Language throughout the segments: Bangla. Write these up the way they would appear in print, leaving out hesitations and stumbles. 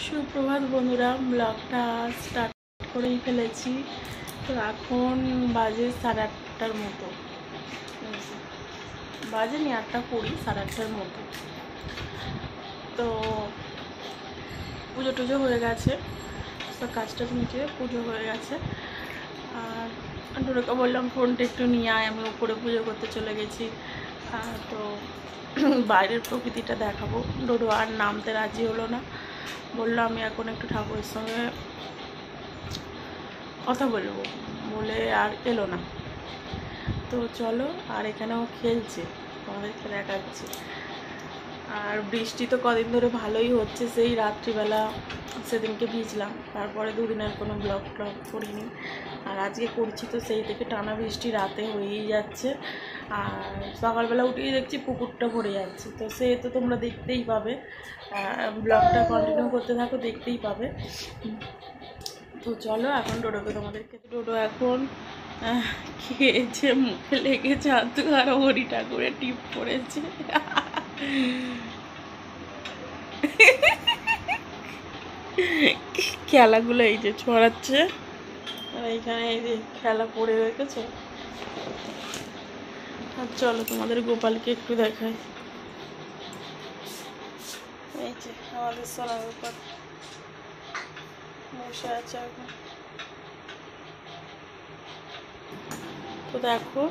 সুপ্রভাত বন্ধুরা, ব্লগটা স্টার্ট করেই ফেলেছি। তো এখন বাজে 8:30টার মতো, বাজেনি 8:20, 8:30টার মতো। তো পুজো টুজো হয়ে গেছে, সব কাজটা মিটিয়ে পুজো হয়ে গেছে। আর ডোডোকে বললাম ফোনটা একটু নিয়ে আয়, আমি উপরে পুজো করতে চলে গেছি। তো বাইরের প্রকৃতিটা দেখাবো। ডোডো আর নামতে রাজি হলো না, বললো আমি এখন একটু ঠাকুরের সঙ্গে কথা বলবো বলে আর এলো না। তো চলো, আর এখানেও খেলছে, আমাদেরকে দেখাচ্ছে। আর বৃষ্টি তো কদিন ধরে ভালোই হচ্ছে, সেই রাত্রিবেলা সেদিনকে ভিজলাম, তারপরে দুদিনের কোনো ব্লগ করিনি। আর আজকে করছি, তো সেই থেকে টানা বৃষ্টি রাতে হয়েই যাচ্ছে। আর সকালবেলা উঠেই দেখছি পুকুরটা ভরে যাচ্ছে। তো সে তো তোমরা দেখতেই পাবে, ব্লগটা কন্টিনিউ করতে থাকো, দেখতেই পাবে। তো চলো, এখন ডোডোকে তোমাদেরকে, ডোডো এখন খেয়েছে, মুখে লেগেছে, হাত আর হরি ঠাকুরের টিপ পড়েছে। খেলাগুলো এই যে ছড়াচ্ছে, আর এইখানে এই যে খেলা পড়ে রেখেছে। আর চলো তোমাদের গোপালকে একটু দেখাই। এই যে আমাদের সোনা গোপাল বসে আছে এখন। তো দেখো,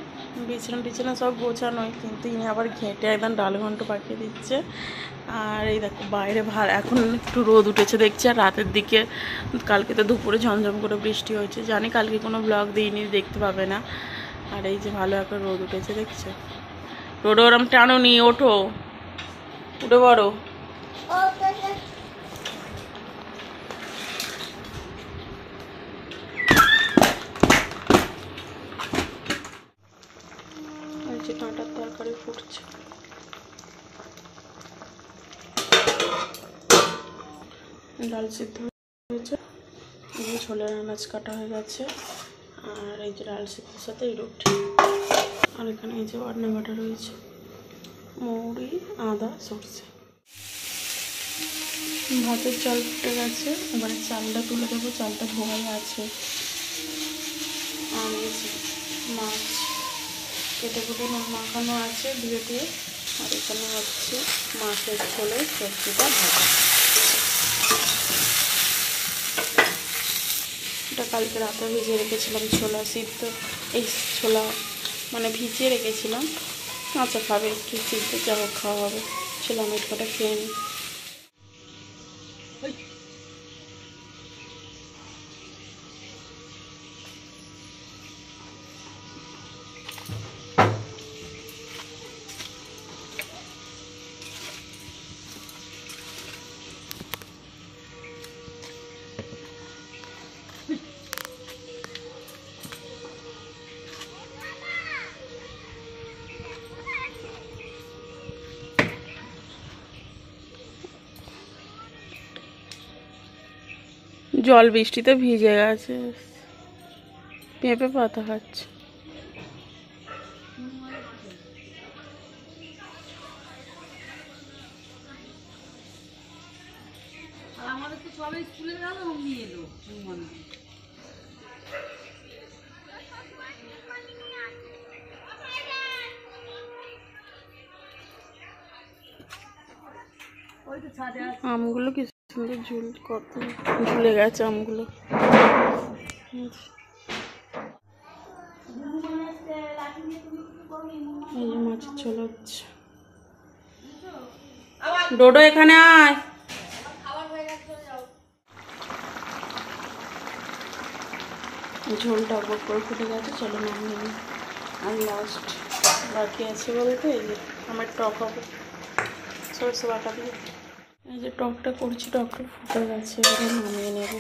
বিছানা সব গোছানোই, কিন্তু ইনি আবার ঘেঁটে একদম ডাল ঘন্ট পাকিয়ে দিচ্ছে। আর এই দেখো বাইরে এখন একটু রোদ উঠেছে দেখছি। আর রাতের দিকে, কালকে তো দুপুরে ঝমঝম করে বৃষ্টি হয়েছে, জানি কালকে কোনো ব্লগ দিইনি, দেখতে পাবে না। আর এই যে ভালো একটা রোদ উঠেছে দেখছো। রোদ ওরম টানো নি, ওঠো, উঠে বড়ো। ডাঁটার তরকারি ফুটছে, ডাল সিদ্ধ হয়েছে, এই যে ছোলার আনাজ কাটা হয়ে গেছে। আর এই যে ডাল সিদ্ধের সাথে এই রুটি। আর এখানে এই যে বাটনা বাটা রয়েছে, মৌরি, আদা, সরষে। ভাতের চাল ফুটে গেছে, এবারে চালটা তুলে দেবো, চালটা ধোয়াই আছে। আর এই যে মাছ কেটে কুটে মাখানো আছে দিয়ে। আর এখানে হচ্ছে মাছের ঝোলের সবজিটা ভাজা। এটা কালকে রাতে ভিজিয়ে রেখেছিলাম, ছোলা সিদ্ধ, এই ছোলা মানে ভিজিয়ে রেখেছিলাম। কাঁচা খাবে কি সিদ্ধ, যা হোক খাওয়া হবে, ছোলা মিট কটা খেয়ে নিই। জল বৃষ্টিতে ভিজে গেছে, পেঁপে পাতা খাচ্ছে। আমাদের তো সবাই স্কুলে গেল, নিয়ে এলো আমগুলো কি সুন্দর কত ঝুলে গেছে আমগুলো। এই যে মাছের ঝোল হচ্ছে। ডোডো এখানে আয়। ঝোলটা বক করে ফুটে গেছে, চলো নামিয়ে নিই। আর লাস্ট বাকি আছে বলতে এই যে আমার টক হবে সরষে বাটা দিয়ে। এই যে টকটা করছি, টকটা ফুটে গেছে, এবার নামিয়ে নেব।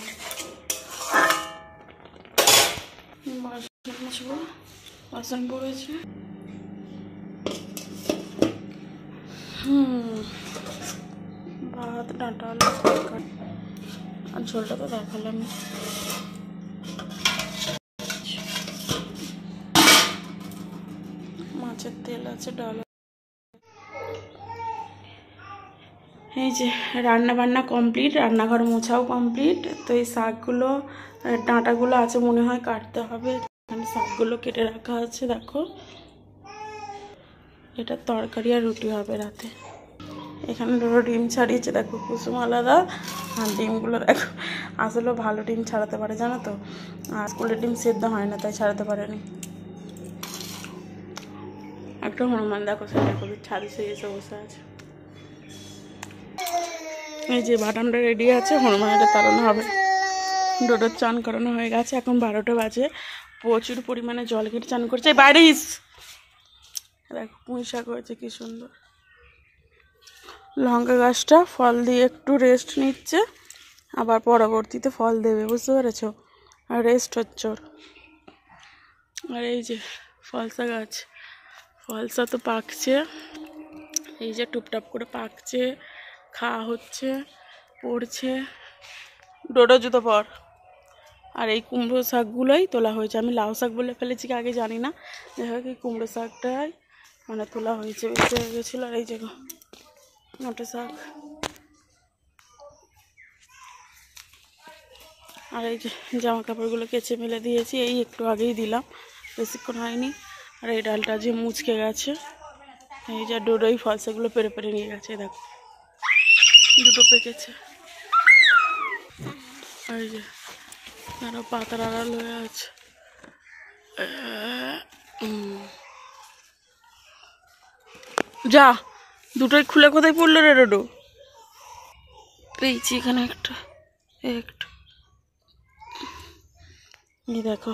বাসন পড়েছে। ভাত, ডাঁটা, আলু তরকারি, আর ঝোলটা তো দেখালাম। মাছের তেল আছে, ডাল। এই যে রান্না বান্না কমপ্লিট, রান্নাঘর মোছাও কমপ্লিট। তো এই শাকগুলো ডাঁটাগুলো আছে মনে হয় কাটতে হবে। এখানে শাকগুলো কেটে রাখা আছে দেখো। এটা তরকারি আর রুটি হবে রাতে। এখানে দুটো ডিম ছাড়িয়েছে দেখো কুসুম আলাদা, আর ডিমগুলো দেখো আসলে ভালো ডিম ছাড়াতে পারে জানো তো, আর স্কুলের ডিম সেদ্ধ হয় না তাই ছাড়াতে পারেনি। একটা হনুমান দেখো সে দেখো ছাদে সে এসে বসে আছে। এই যে বাটামটা রেডি আছে, হনুমানটা তাড়ানো হবে। ডোডোর চান করানো হয়ে গেছে, এখন 12টা বাজে। প্রচুর পরিমাণে জল কেটে চান করছে। বাইরে ইস দেখো পুঁই শাক হয়েছে কি সুন্দর। লঙ্কা গাছটা ফল দিয়ে একটু রেস্ট নিচ্ছে, আবার পরবর্তীতে ফল দেবে বুঝতে পেরেছো, আর রেস্ট হচ্ছে ওর। আর এই যে ফলসা গাছ, ফলসা তো পাকছে, এই যে টুপটাপ করে পাকছে, খাওয়া হচ্ছে, পড়ছে। ডোডো জুতো পর। আর এই কুমড়ো শাকগুলোই তোলা হয়েছে, আমি লাউ শাক বলে ফেলেছি কি আগে জানি না, যাই হোক এই কুমড়ো শাকটাই মানে তোলা হয়েছে, বেশি হয়ে গেছিলো। আর এই যে মোটে শাক, আর এই যে জামা কাপড়গুলো কেচে মেলে দিয়েছি, এই একটু আগেই দিলাম, বেশিক্ষণ হয়নি। আর এই ডালটা যে মুচকে গেছে, এই যে ডোডোই ফলসাগুলো পেরে পেরে নিয়ে গেছে দেখো, দুটো পেকেছে। আর এই যে আরো পাতার আড়াল হয়ে আছে। যা দুটোই খুলে কোথায় পড়লো রে ডোডো? পেয়েছি এখানে একটা, একটু এই দেখো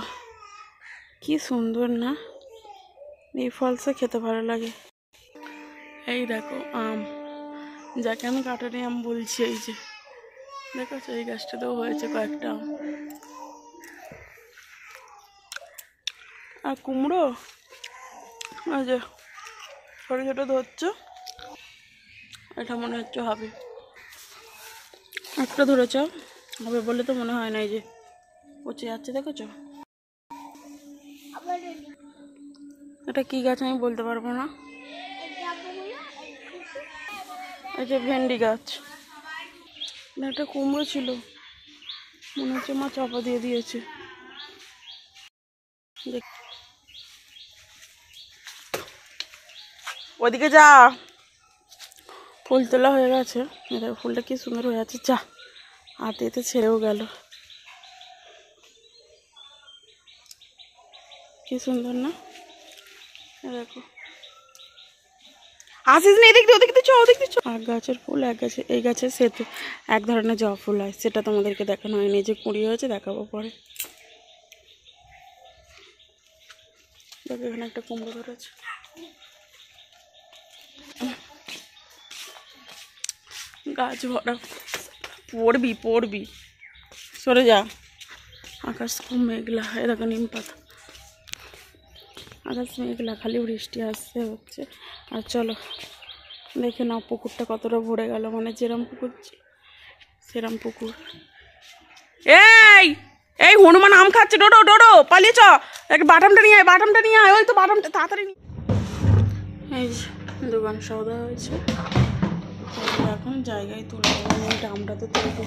কি সুন্দর না, এই ফলসা খেতে ভালো লাগে। এই দেখো আম, যাকে আমি কাটারি আম বলছি, এই যে দেখো এই গাছটাতেও হয়েছে কয়েকটা আম। আর কুমড়ো এই যে ছোট ছোট ধরছে, এটা মনে হচ্ছে হবে, একটা ধরেছ হবে বলে তো মনে হয় না, এই যে পচে যাচ্ছে দেখেছো। এটা কি গাছ আমি বলতে পারবো না, এই যে ভেন্ডি গাছ। একটা কুমড়ো ছিল মনে হচ্ছে মা চাপা দিয়ে দিয়েছে। ওদিকে যা, ফুল তোলা হয়ে গেছে, ফুলটা কি সুন্দর হয়ে আছে, যা হাতে এতে ছেড়েও গেল, কি সুন্দর না দেখো। আসিস না এদিক দিয়ে, ওদিক দিয়ে চ, ওদিক দিয়ে চ। এক গাছের ফুল এক গাছে, এই গাছে সেতু এক ধরনের জবা ফুল হয়, সেটা তোমাদেরকে দেখানো হয়নি, যে কুড়ি হয়েছে দেখাবো পরে। দেখো এখানে একটা কুমড়ো ধরেছে, গাছ ভরা, পড়বি পড়বি, সরে যা। আকাশ খুব মেঘলা, এ দেখো নিম পাতা, আকাশ মেঘলা, খালি বৃষ্টি আসছে হচ্ছে। আর চলো দেখে নাও পুকুরটা কতটা ভরে গেল, মানে যেরম পুকুর সেরম পুকুর। এই এই হনুমান আম খাচ্ছে, ডোডো ডোডো পালিয়ে চ, একটা বাটামটা নিয়ে আয়, বাটামটা নিয়ে আয়, ওই তো বাটামটা তাড়াতাড়ি। এই দোকান সওদা হয়েছে, এখন জায়গায় তুলে দেবো, আমটা তো তুলবো।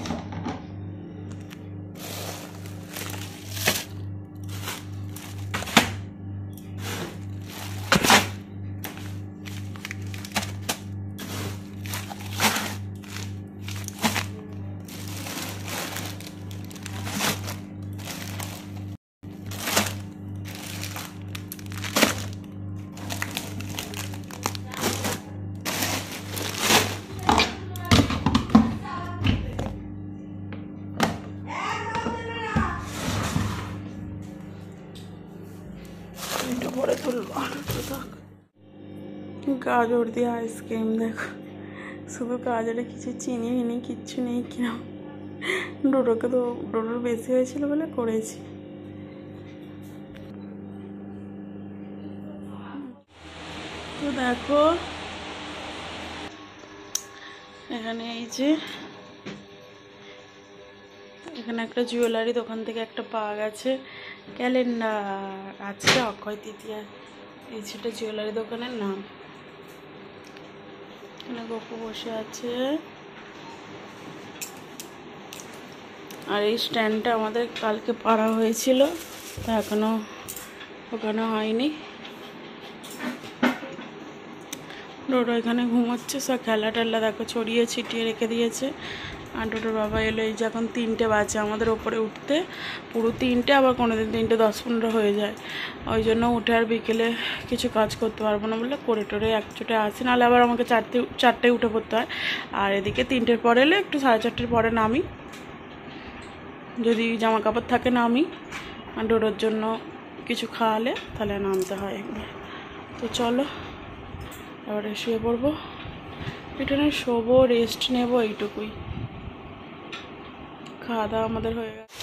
পরে তুলবো, গাজর দিয়ে আইসক্রিম দেখো, শুধু গাজরে কিছু চিনি নেই, কিচ্ছু নেই, কিরম। ডোডোকে তো ডোডোর বেশি হয়েছিল বলে করেছি। তো দেখো এখানে এই যে এখানে একটা জুয়েলারি দোকান থেকে একটা পাওয়া গেছে ক্যালেন্ডার, আজকে অক্ষয় তৃতীয়া, এই সেটা জুয়েলারি দোকানের নাম। এখানে গপু বসে আছে, আর এই স্ট্যান্ডটা আমাদের কালকে পাড়া হয়েছিল, তা এখনো ওখানে হয়নি। ডোডো এখানে ঘুমাচ্ছে, সব খেলা টেলা দেখো ছড়িয়ে ছিটিয়ে রেখে দিয়েছে। আর ডোডোর বাবা এলো, এই যে এখন 3টে বাজে আমাদের ওপরে উঠতে, পুরো 3টে, আবার কোনোদিন 3:10-15 হয়ে যায়। ওই জন্য উঠে আর বিকেলে কিছু কাজ করতে পারবো না বলে করে টোরে একচোটে আসি, নাহলে আবার আমাকে 4টায় উঠে পড়তে হয়। আর এদিকে 3টের পরে এলে একটু 4:30 পরে নামি, যদি জামা কাপড় থাকে নামি, আর ডোডোর জন্য কিছু খাওয়ালে তাহলে নামতে হয় একবার। তো চলো এবারে শুয়ে পড়বো, পিটনে শোবো, রেস্ট নেবো, এইটুকুই। খাওয়া দাওয়া আমাদের হয়ে গেছে।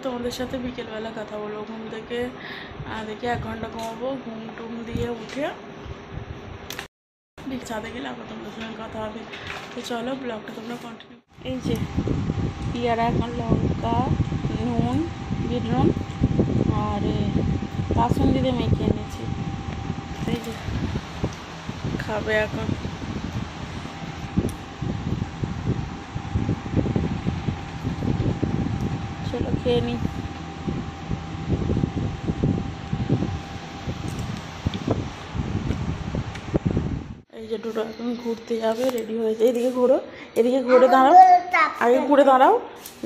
তোমাদের সাথে বিকেলবেলা কথা বলবো। ঘুম থেকে দেখি 1 ঘন্টা ঘুমাবো, ঘুম টুম দিয়ে উঠে ছাদে গেলে আবার তোমাদের সঙ্গে কথা হবে। তো চলো ব্লগটা তোমরা কন্টিনিউ। এই যে পেয়ারা, এখন লঙ্কা, নুন, বিট নুন আর কাসুন্দি দিয়ে মেখে এনেছি, এই যে খাবে এখন। চলো খেয়ে নিই। এই যে ডোডো এখন ঘুরতে যাবে, রেডি হয়েছে। এদিকে ঘোরো, এদিকে ঘুরে দাঁড়াও, আগে ঘুরে দাঁড়াও।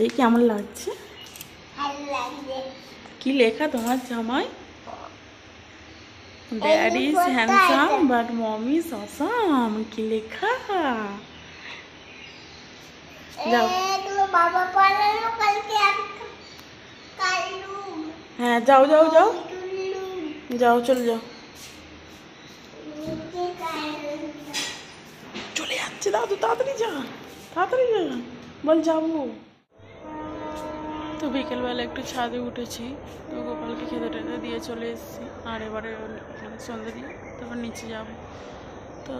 এই কেমন লাগছে? কি লেখা তোমার জামায়? Dad is handsome but mom is awesome. কি লেখা? যাও, হ্যাঁ যাও যাও যাও যাও, চলে যাও। যাচ্ছে দাদু, তাড়াতাড়ি যা, তাড়াতাড়ি যা, বল যাবো। তো বিকেলবেলা একটু ছাদে উঠেছি, তো গোপালকে খেতে টেতে দিয়ে চলে এসেছি। আর এবারে মানে সন্ধ্যে দিয়ে তারপর নিচে যাব। তো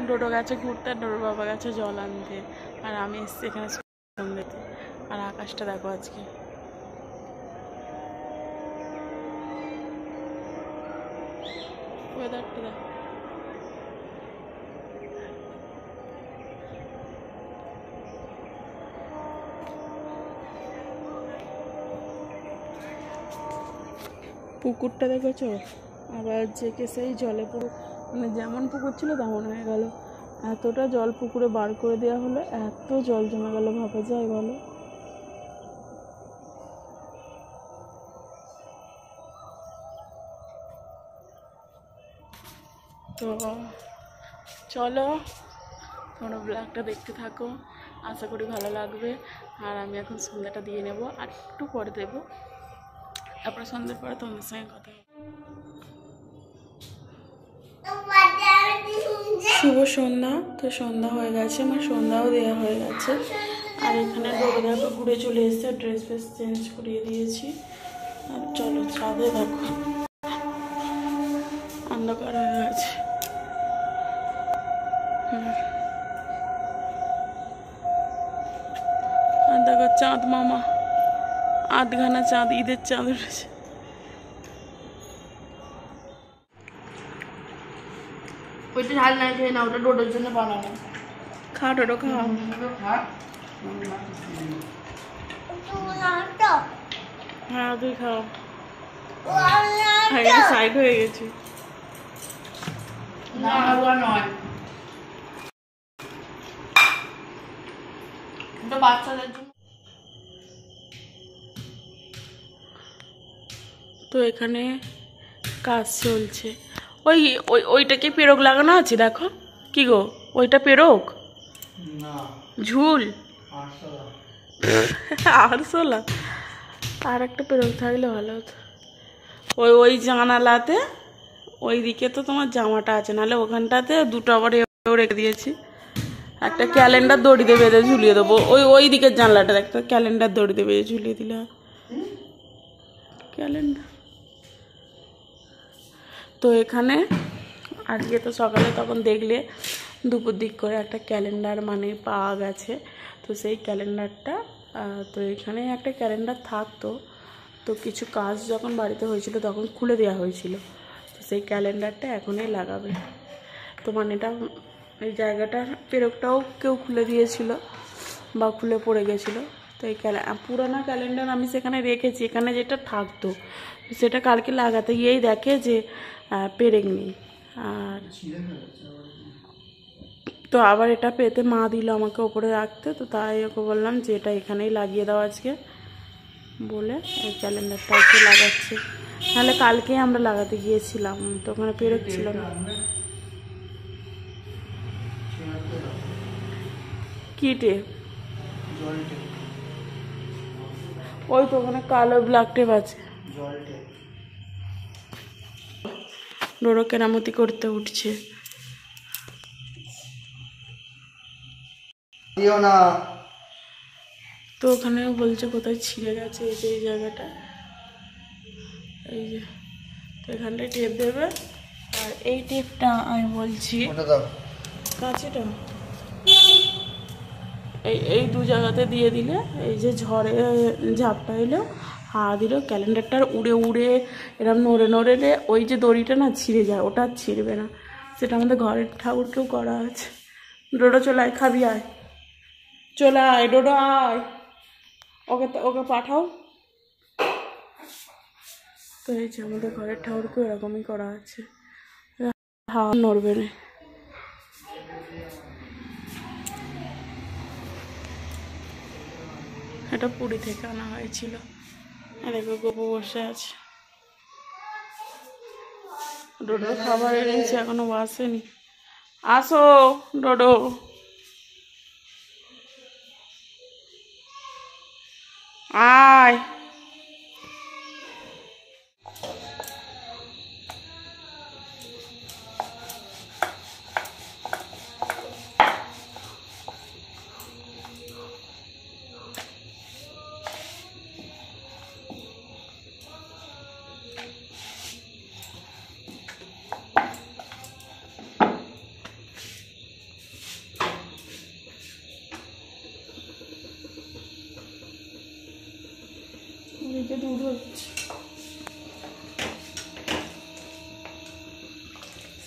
ডোডো গেছে ঘুরতে, আর ডোডোর বাবা গেছে জল আনতে, আর আমি এসেছি এখানে সন্ধ্যেতে। আর আকাশটা দেখো আজকে, ওয়েদারটা দেখো। পুকুরটা দেখেছো, আবার জেকে সেই জলে পুরো মানে যেমন পুকুর ছিল তেমন হয়ে গেল। এতটা জল পুকুরে বার করে দেওয়া হলো, এত জল জমে গেল, ভাবা যায় বলো। তো চলো তোমরা ব্লগটা দেখতে থাকো, আশা করি ভালো লাগবে। আর আমি এখন সন্ধ্যাটা দিয়ে নেব, আর একটু পরে দেবো, তারপরে সন্ধ্যের পরে তোমাদের সঙ্গে কথা হবে। শুভ সন্ধ্যা। তো সন্ধ্যা হয়ে গেছে, আমার সন্ধ্যাও দেওয়া হয়ে গেছে। আর এখানে ডোডো দেখো ঘুরে চলে এসছে, ড্রেস ফ্রেস চেঞ্জ করিয়ে দিয়েছি। আর চলো ছাদে দেখো অন্ধকার হয়ে গেছে। আর দেখো চাঁদ মামা, আধখানা চাঁদ, ঈদের চাঁদ উঠেছে। ওইটা ঝাল নাই খেয়ে না, ওটা ডোডোর জন্য বানানো। খা ডোডো খা। হ্যাঁ তুই খাও, সাইড হয়ে গেছি। না নয়, ওটা বাচ্চাদের জন্য। তো এখানে কাজ চলছে। ওই ওইটাকে পেরক লাগানো আছে দেখো। কি গো, ওইটা পেরক? ঝুল আরশোলা। আর একটা পেরক থাকলে ভালো হতো। ওই জানালাতে ওই দিকে তো তোমার জামাটা আছে, নাহলে ওখানটাতে দুটো আবার রেখে দিয়েছি। একটা ক্যালেন্ডার দড়িতে বেঁধে ঝুলিয়ে দেবো। ওই দিকের জানলাটা দেখতে, ক্যালেন্ডার দড়িতে বেঁধে ঝুলিয়ে দিলে ক্যালেন্ডার। তো এখানে আজকে তো সকালে তখন দেখলে দুপুর দিক করে একটা ক্যালেন্ডার মানে পাওয়া গেছে। তো সেই ক্যালেন্ডারটা, তো এখানে একটা ক্যালেন্ডার থাকতো, তো কিছু কাজ যখন বাড়িতে হয়েছিল তখন খুলে দেওয়া হয়েছিল। তো সেই ক্যালেন্ডারটা এখনই লাগাবে। তো মানে এটা এই জায়গাটা পেরকটাও কেউ খুলে দিয়েছিল বা খুলে পড়ে গেছিলো। তো এই পুরানো ক্যালেন্ডার আমি সেখানে রেখেছি, এখানে যেটা থাকতো সেটা কালকে লাগাতে গিয়েই দেখে যে পেরেক নেই। আর তো আবার এটা পেতে মা দিল আমাকে ওপরে রাখতে, তো তাই ওকে বললাম যে এটা এখানেই লাগিয়ে দাও আজকে বলে এই ক্যালেন্ডারটা আজকে লাগাচ্ছি। নাহলে কালকেই আমরা লাগাতে গিয়েছিলাম, তো ওখানে পেরেক ছিল না। কি টেপ? ওই তো ওখানে কালো ব্ল্যাক টেপ আছে। ডোডো কেরামতি করতে উঠছে। তো ওখানে বলছে কোথায় ছিঁড়ে গেছে, এই যে এই জায়গাটা, এই যে, তো এখানটায় টেপ দেবে। আর এই টেপটা আমি বলছি কাছেটা এই দু জায়গাতে দিয়ে দিলে, এই যে ঝড়ে ঝাপটা এলো হাওয়া দিল, ক্যালেন্ডারটার উড়ে উড়ে এরকম নড়ে নড়ে ওই যে দড়িটা না ছিঁড়ে যায়, ওটা আর ছিঁড়বে না। সেটা আমাদের ঘরের ঠাকুরকেও করা আছে। ডোডো চলে আয়, খাবি আয়, চলে আয় ডোডো আয়, ওকে পাঠাও। তো এই যে আমাদের ঘরের ঠাকুরকেও এরকমই করা আছে, হাওয়া নড়বে না। এটা পুরী থেকে আনা হয়েছিল। দেখো গোপু বসে আছে, ডোডোর খাবার এনেছে এখনো আসেনি। আসো ডোডো, আয়।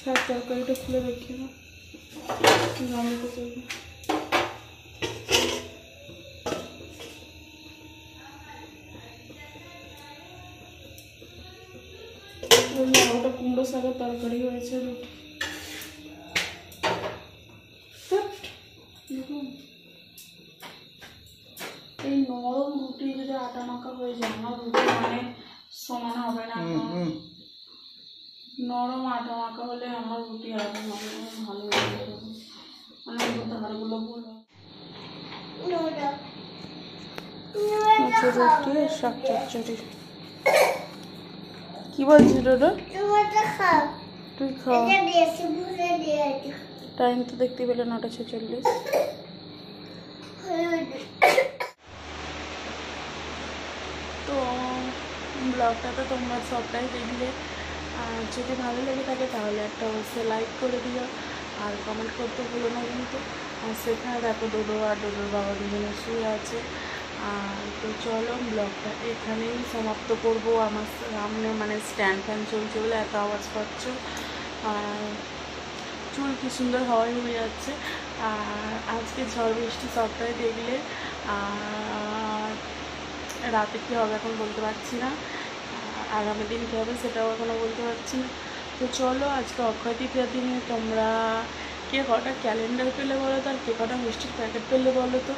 শাক তরকারিটা খুলে দেখি না রান্নাটা করবো। ওটা কুমড়ো শাকের তরকারি হয়েছে, রুটি। এই নরম রুটি যদি আটা মাখা হয়ে যায় না, রুটি মানে সমান হবে না। নরম আটা মাখা হলে আমার রুটি আটা মাখা ভালো লাগে, মানে ধারগুলো বলো। রুটি আর শাক চচ্চড়ি। কি বলছিস দাদা? তুই খা। টাইম তো দেখতে পেলে 9:46। তো ব্লগটা তো তোমরা সবটাই দেখলে, আর যদি ভালো লেগে থাকে তাহলে একটা অবশ্যই লাইক করে দিও, আর কমেন্ট করতে ভুলো না কিন্তু। আর সেখানে দেখো ডোডো আর ডোডোর বাবা দুজনে শুয়ে আছে। আর তো চলো ব্লগটা এখানেই সমাপ্ত করবো। আমার সামনে মানে স্ট্যান্ড ফ্যান চলছে বলে এত আওয়াজ পাচ্ছ। আর চুল কি সুন্দর হাওয়াই হয়ে যাচ্ছে। আর আজকে ঝড় বৃষ্টি সবটাই দেখলে। আর রাতে কী হবে এখন বলতে পারছি না, আগামী দিন কী হবে সেটাও এখনও বলতে পারছি না। তো চলো আজকে অক্ষয় তৃতীয়ার দিনে তোমরা কে কটা ক্যালেন্ডার পেলে বলো তো, আর কে কটা মিষ্টির প্যাকেট পেলে বলো তো।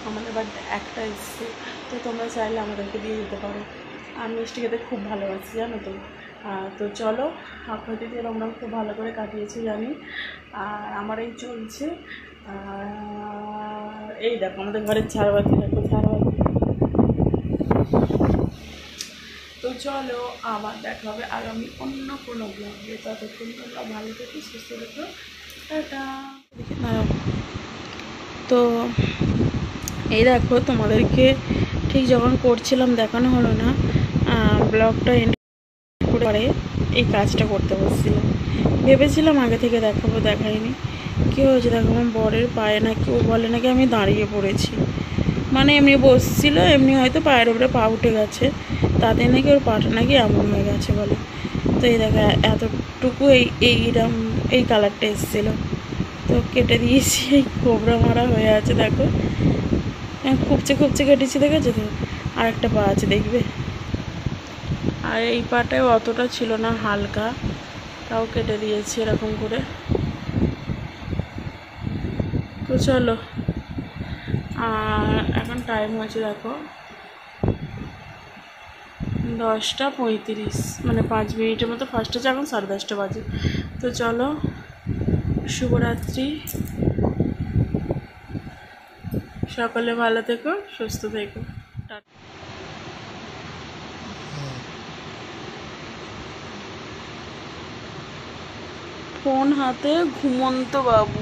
আমাদের বাড়িতে একটা এসছে, তো তোমরা চাইলে আমাদেরকে দিয়ে যেতে পারো। আর মিষ্টি খেতে খুব ভালোবাসি জানো তো। তো চলো, অক্ষয় তৃতীয়া তোমরা খুব ভালো করে কাটিয়েছি জানি। আর আমার এই চলছে। এই দেখো আমাদের ঘরের ঝাড়বাতি, দেখো ঝাড়বাতি। তো চলো আবার দেখা হবে আগামী অন্য কোনো ব্লগে। ততক্ষণ তোমরা ভালো থেকো, সুস্থ থেকো, টাটা। তো এই দেখো তোমাদেরকে ঠিক যখন করছিলাম দেখানো হলো না, ব্লগটা এন্ড করে এই কাজটা করতে বসছিলাম। ভেবেছিলাম আগে থেকে দেখাবো, দেখাইনি। কী হয়েছে দেখো, আমার বরের পায়ে নাকি ও বলে নাকি আমি দাঁড়িয়ে পড়েছি, মানে এমনি বসছিল, এমনি হয়তো পায়ের উপরে পা উঠে গেছে, তাতে নাকি ওর পাটা নাকি এমন হয়ে গেছে বলে। তো এই দেখো এতটুকু এইরকম এই কালারটা এসেছিলো, তো কেটে দিয়েছি, এই কোবরা মারা হয়ে আছে দেখো, খুবচে খুবচে কেটেছি, দেখেছো তো। আর একটা পা আছে দেখবে। আর এই পাটায় অতটা ছিল না, হালকা, তাও কেটে দিয়েছি এরকম করে। তো চলো, আর এখন টাইম হয়েছে দেখো 10:35, মানে 5 মিনিটের মতো ফার্স্ট আছে, এখন 10:30 বাজে। তো চলো, শুভরাত্রি, সকলে ভালো থেকো, সুস্থ থেকো, ফোন হাতে ঘুমন্ত বাবু।